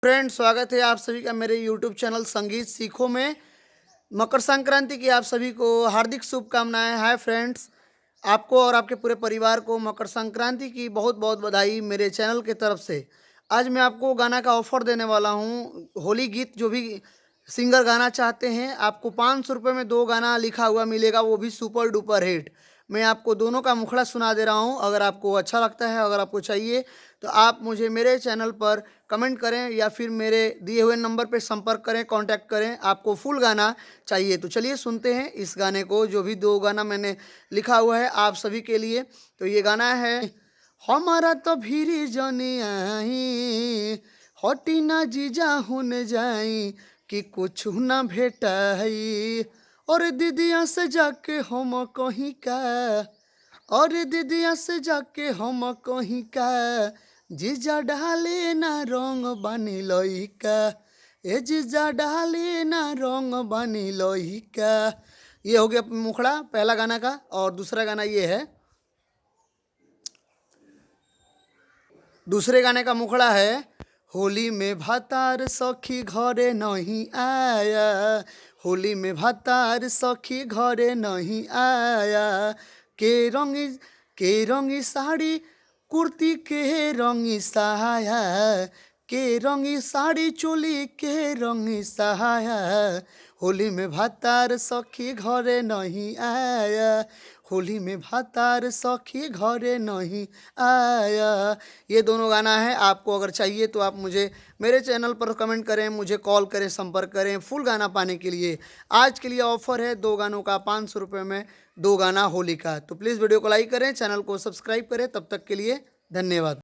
Friends, स्वागत है आप सभी का मेरे यूट्यूब चैनल संगीत सीखो में। मकर संक्रांति की आप सभी को हार्दिक शुभकामनाएं। हाय फ्रेंड्स, आपको और आपके पूरे परिवार को मकर संक्रांति की बहुत बहुत बधाई मेरे चैनल की तरफ से। आज मैं आपको गाना का ऑफर देने वाला हूं। होली गीत जो भी सिंगर गाना चाहते हैं, आपको 500 रुपये में 2 गाना लिखा हुआ मिलेगा, वो भी सुपर डुपर हिट। मैं आपको दोनों का मुखड़ा सुना दे रहा हूं। अगर आपको अच्छा लगता है, अगर आपको चाहिए तो आप मुझे मेरे चैनल पर कमेंट करें या फिर मेरे दिए हुए नंबर पर संपर्क करें, कांटेक्ट करें। आपको फुल गाना चाहिए तो चलिए सुनते हैं इस गाने को, जो भी 2 गाना मैंने लिखा हुआ है आप सभी के लिए। तो ये गाना है, हमारा तो भीरी जनी आई, हटी ना जीजा हुन जाई, कि कुछ ना भेटाई, और दीदिया से जाके हम कहीं का, और दीदिया से जाके हम कहीं का, जीजा डाले ना रंग बानी लइका, ए जीजा डाले ना रंग बानी लइका। ये हो गया मुखड़ा पहला गाना का। और दूसरा गाना ये है, दूसरे गाने का मुखड़ा है, होली में भातार सखी घरे नहीं आया, होली में भातार सखी घरे नहीं आया, के रंगी साड़ी कुर्ती के रंगी साया, के रंगी साड़ी चोली के रंगी साया, होली में भातार सखी घरे नहीं आया, होली में भातार सखी घरे नहीं आया। ये दोनों गाना है। आपको अगर चाहिए तो आप मुझे मेरे चैनल पर कमेंट करें, मुझे कॉल करें, संपर्क करें फुल गाना पाने के लिए। आज के लिए ऑफर है 2 गानों का 500 रुपये में 2 गाना होली का। तो प्लीज़ वीडियो को लाइक करें, चैनल को सब्सक्राइब करें। तब तक के लिए धन्यवाद।